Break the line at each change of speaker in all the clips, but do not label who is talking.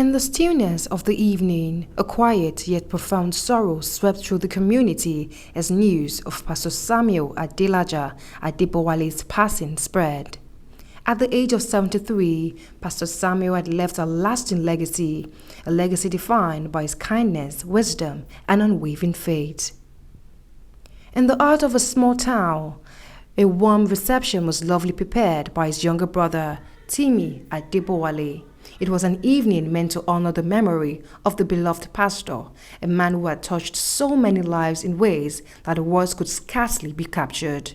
In the stillness of the evening, a quiet yet profound sorrow swept through the community as news of Pastor Samuel Adelaja Adebowale's passing spread. At the age of 73, Pastor Samuel had left a lasting legacy, a legacy defined by his kindness, wisdom, and unwavering faith. In the heart of a small town, a warm reception was lovely prepared by his younger brother, Timmy Adebowale. It was an evening meant to honor the memory of the beloved pastor, a man who had touched so many lives in ways that the words could scarcely be captured.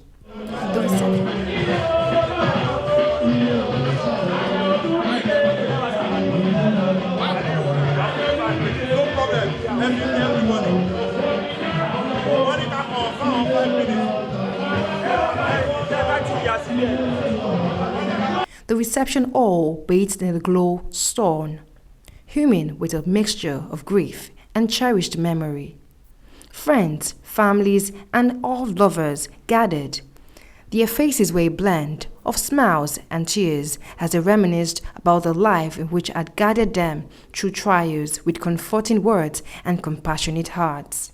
The reception all bathed in a glow stone, humming with a mixture of grief and cherished memory. Friends, families, and all lovers gathered. Their faces were a blend of smiles and tears as they reminisced about the life in which had guided them through trials with comforting words and compassionate hearts.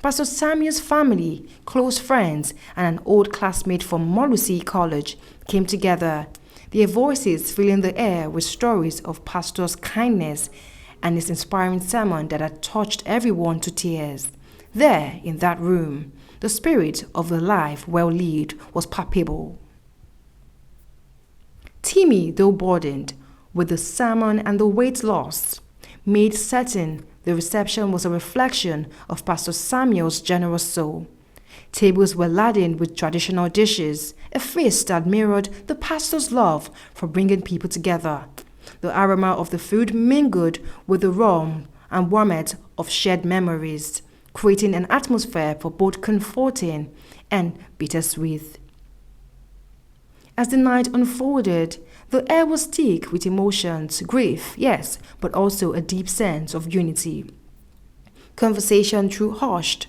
Pastor Samuel's family, close friends, and an old classmate from Molusi College came together, their voices filling the air with stories of Pastor's kindness and his inspiring sermon that had touched everyone to tears. There, in that room, the spirit of the life well lived was palpable. Timmy, though burdened with the sermon and the weight lost, made certain the reception was a reflection of Pastor Samuel's generous soul. Tables were laden with traditional dishes, a feast that mirrored the pastor's love for bringing people together. The aroma of the food mingled with the warmth and warmth of shared memories, creating an atmosphere for both comforting and bittersweet. As the night unfolded, the air was thick with emotions, grief, yes, but also a deep sense of unity. Conversation grew hushed,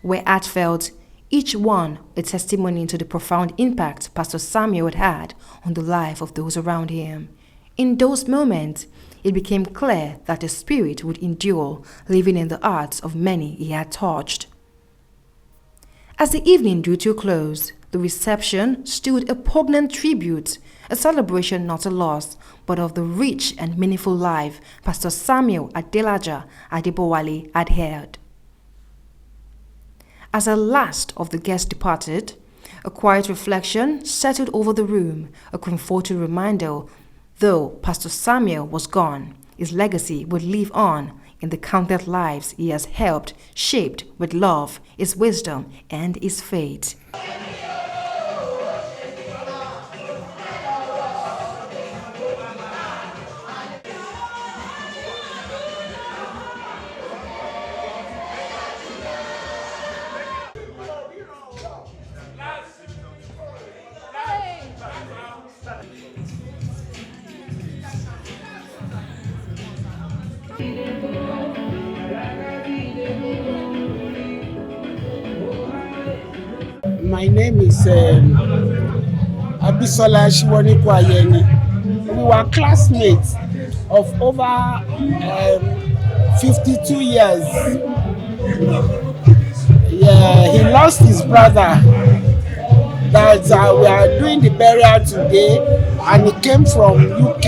where heartfelt, each one a testimony to the profound impact Pastor Samuel had had on the life of those around him. In those moments, it became clear that the Spirit would endure, living in the hearts of many he had touched. As the evening drew to a close, the reception stood a poignant tribute, a celebration not a loss, but of the rich and meaningful life Pastor Samuel Adelaja Adebowale had held. As the last of the guests departed, a quiet reflection settled over the room, a comforting reminder, though Pastor Samuel was gone, his legacy would live on in the countless lives he has helped, shaped with love, his wisdom, and his faith.
My name is Abisola Shiwonikwayeni. We were classmates of over 52 years. Yeah, he lost his brother that we are doing the burial today, and he came from UK,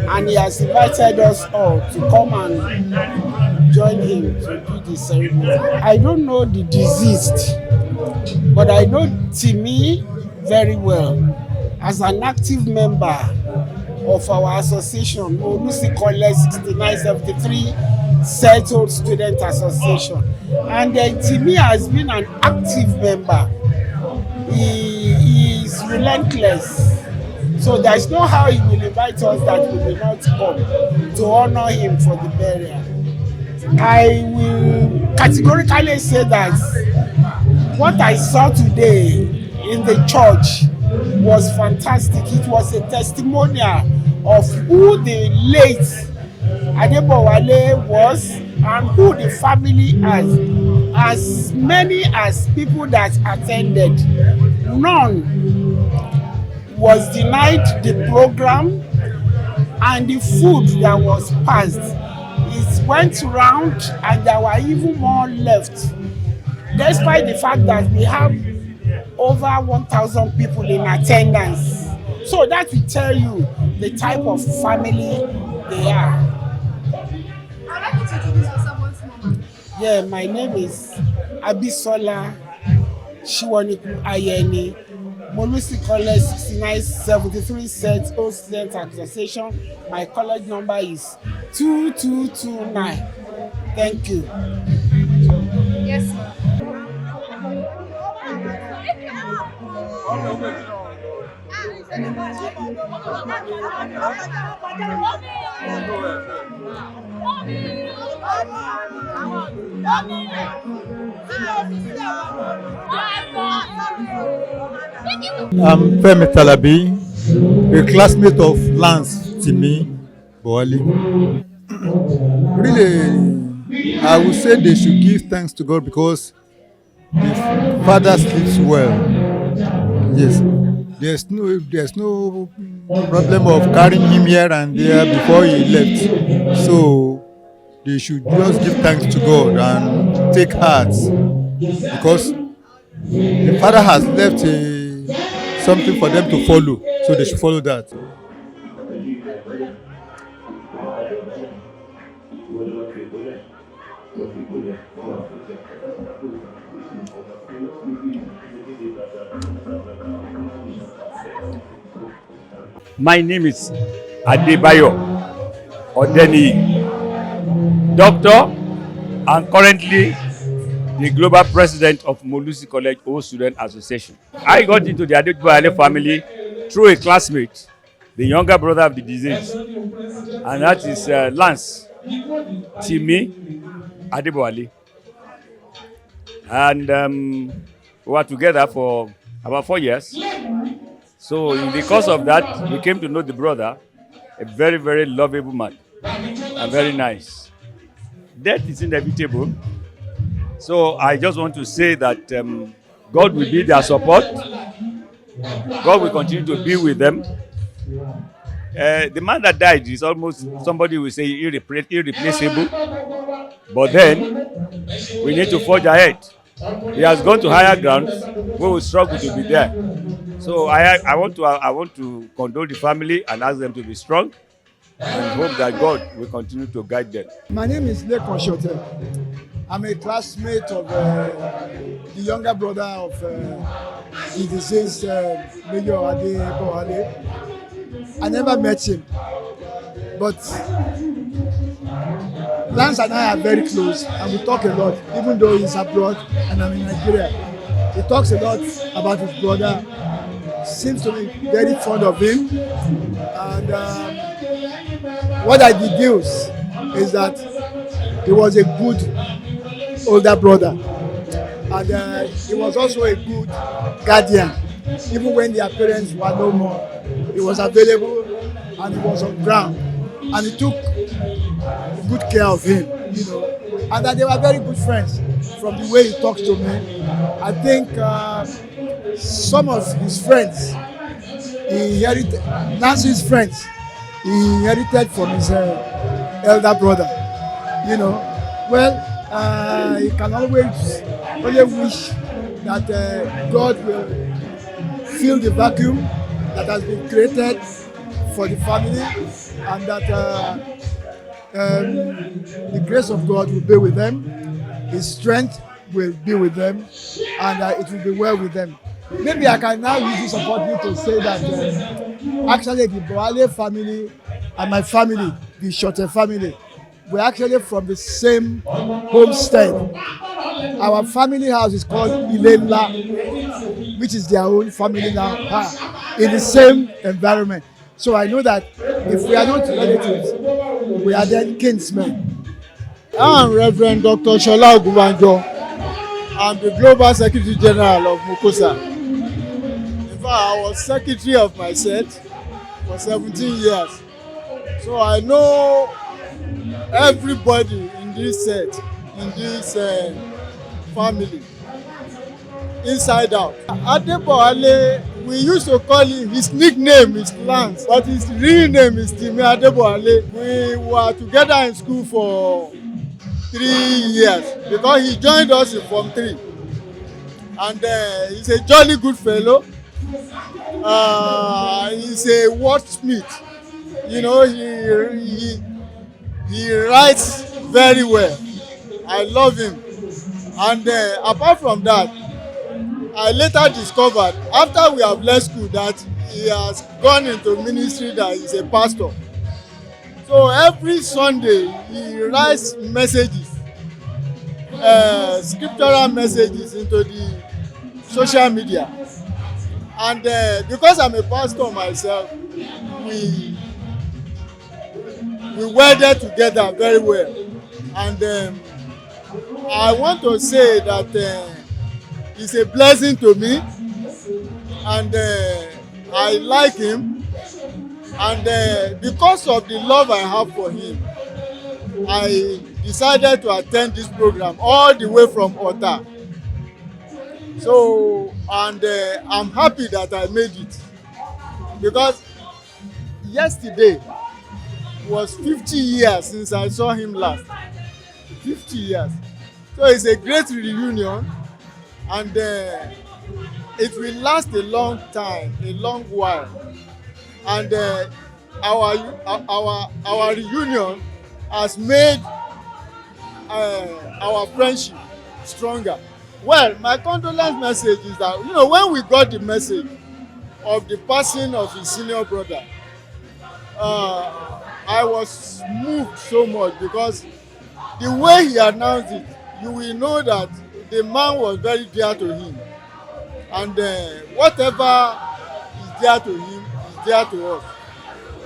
and he has invited us all to come and join him to do the ceremony. I don't know the deceased, but I know Timmy very well as an active member of our association, Molusi College 6973 Settled Student Association. And Timmy has been an active member. He is relentless. So there is no how he will invite us that we will not come to honor him for the burial. I will categorically say that what I saw today in the church was fantastic. It was a testimonial of who the late Adebowale was and who the family has. As many as people that attended, none was denied the program. and the food that was passed, it went round and there were even more left, despite the fact that we have over 1,000 people in attendance. So that will tell you the type of family they are.
I'd like you to introduce yourself once more.
Yeah, my name is Abisola Shiwoniku Ayeni, Molusi College 6973 set, O student accusation. My college number is 2229. Thank you.
Yes, sir.
I'm Femi Talabi, a classmate of Lance Timi Boali. Really, I would say they should give thanks to God because the father sleeps well. Yes, there's no problem of carrying him here and there before he left. So they should just give thanks to God and take heart because the father has left something for them to follow, so they should follow that.
My name is Adebayo Odeni, doctor and currently the global president of Molusi College Old Student Association. I got into the Adebowale family through a classmate, the younger brother of the deceased, and that is Lance Timi Adebowale. And we were together for about 4 years. So in the course of that, we came to know the brother, a very, very lovable man, and very nice. Death is inevitable. So I just want to say that God will be their support. God will continue to be with them. The man that died is almost, somebody will say, irreplaceable. But then, we need to forge ahead. He has gone to higher grounds. We will struggle to be there. So I want to condole the family and ask them to be strong and hope that God will continue to guide them.
My name is Lekon Shote. I'm a classmate of the younger brother of the deceased Major Adebowale. I never met him, but Lance and I are very close and we talk a lot, even though he's abroad and I'm in Nigeria. He talks a lot about his brother, seems to be very fond of him, and what I deduce is that he was a good older brother, and he was also a good guardian. Even when their parents were no more, he was available and he was on ground, and he took good care of him, you know, and that they were very good friends. From the way he talks to me, I think some of his friends he inherited, Nancy's friends he inherited from his elder brother, you know. Well, he can always only wish that God will fill the vacuum that has been created for the family, and that the grace of God will be with them, His strength will be with them, and it will be well with them. Maybe I can now use this opportunity to say that actually the Boale family and my family, the Shote family, we're actually from the same homestead. Our family house is called Ilela, which is their own family now, in the same environment. So I know that if we are not relatives, we are then kinsmen.
I'm Reverend Dr. Shola Ogunbanjo. I'm the Global Secretary General of Mokosa. In fact, I was secretary of my set for 17 years. So I know everybody in this set, in this family, inside out. Adebowale We used to call him, his nickname is Lance, but his real name is Timi Adebowale. We were together in school for 3 years because he joined us in Form 3. And he's a jolly good fellow. He's a wordsmith. You know, he writes very well. I love him. And apart from that, I later discovered after we have left school that he has gone into ministry, that he's a pastor. So every Sunday he writes messages, scriptural messages into the social media. And because I'm a pastor myself, we welded together very well. And I want to say that it's a blessing to me, and I like him, and because of the love I have for him, I decided to attend this program all the way from Ota. So, and I'm happy that I made it, because yesterday was 50 years since I saw him last. 50 years. So it's a great reunion, and it will last a long time, a long while. And our reunion has made our friendship stronger. Well, my condolence message is that, you know, when we got the message of the passing of his senior brother, I was moved so much, because the way he announced it, you will know that the man was very dear to him, and whatever is dear to him is dear to us.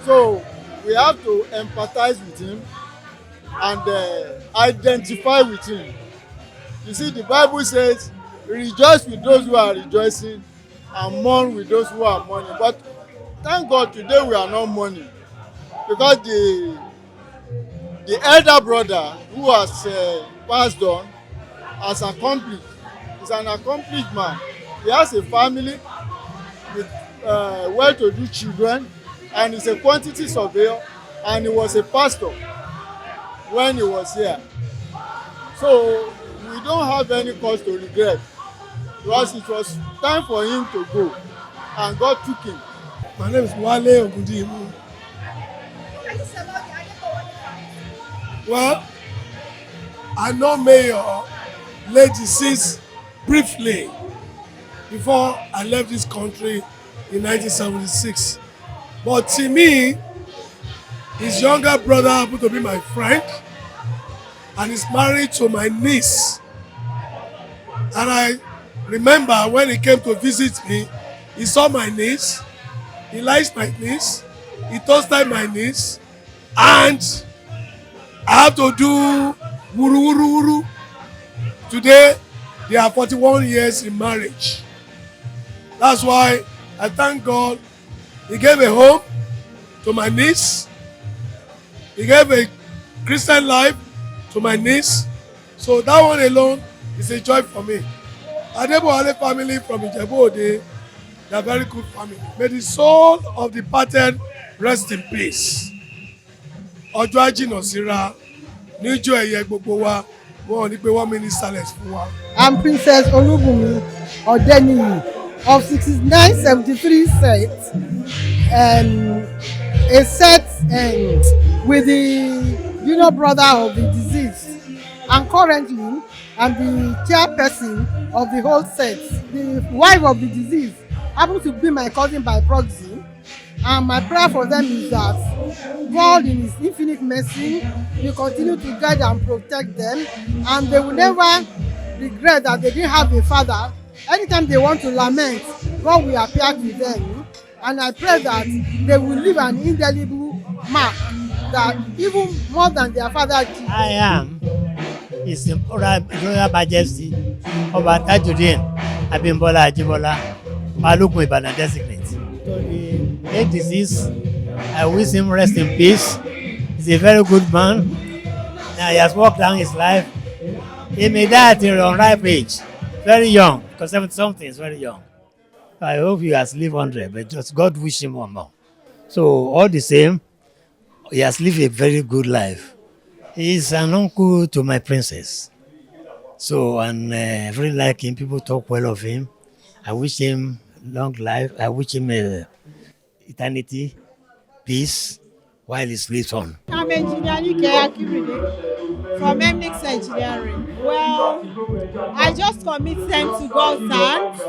So we have to empathize with him and identify with him. You see, the Bible says, rejoice with those who are rejoicing and mourn with those who are mourning. But thank God today we are not mourning, because the elder brother who has passed on has accomplished. He's an accomplished man. He has a family with well-to-do children, and he's a quantity surveyor, and he was a pastor when he was here. So we don't have any cause to regret, because it was time for him to go, and God took him.
My name is Wale Ogundimu. Well, I know Mayor late deceased briefly before I left this country in 1976. But to me, his younger brother happened to be my friend, and he's married to my niece. And I remember when he came to visit me, he saw my niece, he likes my niece, he toasted my niece, and I have to do wuru wuru wuru. Today, they are 41 years in marriage. That's why I thank God he gave a home to my niece. He gave a Christian life to my niece. So that one alone is a joy for me. Adebowale family from Ijebu-Ode, they are a very good family. May the soul of the departed rest in peace. Ọjọ́ àjìnà síra níjọ́ ẹ̀yẹ gbogbo wa, wọ́n ní pé 1 minute silence fún wa.
I'm Princess Olúbùnmi Ọ̀dẹ́niyì of 6973 set, a set with the junior brother of the deceased, and currently I'm the chairperson of the whole set. The wife of the deceased happens to be my cousin by proxy, and my prayer for them is that God in his infinite mercy will continue to guide and protect them, and they will never regret that they didn't have a father. Anytime they want to lament, God will appear to them, and I pray that they will leave an indelible mark that even more than their father did.
I am His Royal Majesty Ọba Tajudeen Abimbola Ajibola Balógun Ìbàdàn designate. To the late deceased, I wish him rest in peace. He's a very good man. Now he has walked down his life. He may die at an unripe age, very young, because 70 something is very young. I hope he has lived 100, but just God wish him one more. So all the same, he has lived a very good life. He is an uncle to my princess. So, and I really like him. People talk well of him. I wish him long life. I wish him eternity, peace, while he sleeps on.
I'm engineer Nike Akiride from MNIX Engineering. Well, I just commit them to God's hands,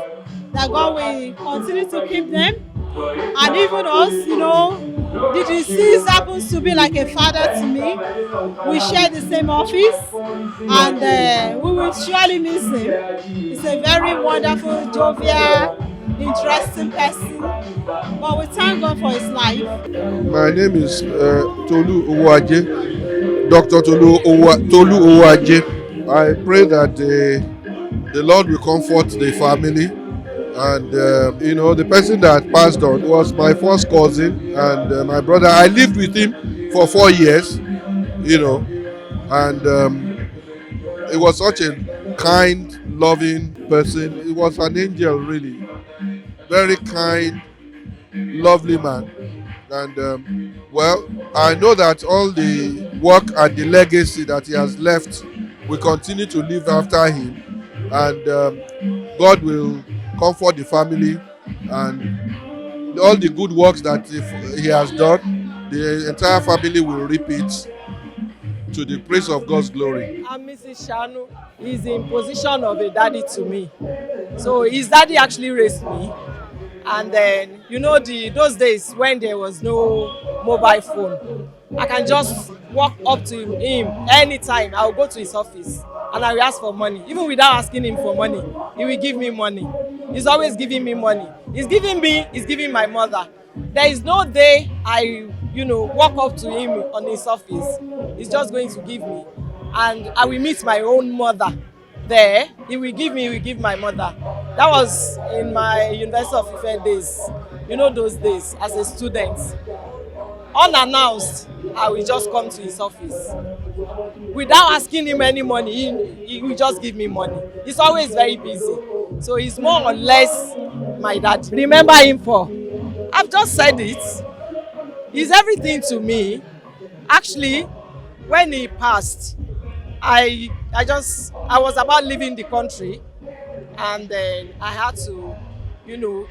that God will continue to keep them. And even us, the deceased happens to be like a father to me. We share the same office, and we will surely miss him. He's a very wonderful, jovial, interesting person. But we thank God for his life.
My name is Tolu Owoaje, Dr. Tolu Owoaje. I pray that the Lord will comfort the family. And, the person that passed on was my first cousin and my brother. I lived with him for 4 years, and he was such a kind, loving person. He was an angel, really. Very kind, lovely man. And I know that all the work and the legacy that he has left will continue to live after him, and God will comfort the family, and all the good works that he has done, the entire family will reap it to the praise of God's glory.
I'm Mrs. Shanu. He's in position of a daddy to me. So his daddy actually raised me. And then, those days when there was no mobile phone, I can just walk up to him anytime. I'll go to his office and I will ask for money. Even without asking him for money, he will give me money. He's always giving me money. He's giving my mother. There is no day I, walk up to him on his office. He's just going to give me. And I will meet my own mother there. He will give my mother. That was in my University of Ife days. Those days as a student. Unannounced, I will just come to his office. Without asking him any money, he will just give me money. He's always very busy. So he's more or less my dad. Remember him for? I've just said it. He's everything to me. Actually, when he passed, I was about leaving the country, and then I had to,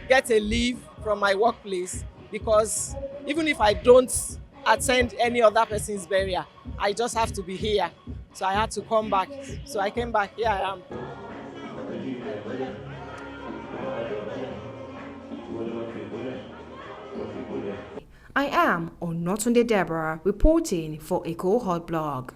get a leave from my workplace, because even if I don't attend any other person's burial, I just have to be here. So I had to come back. So I came back. Here I am.
I am Onotunde Deborah reporting for a cohort blog.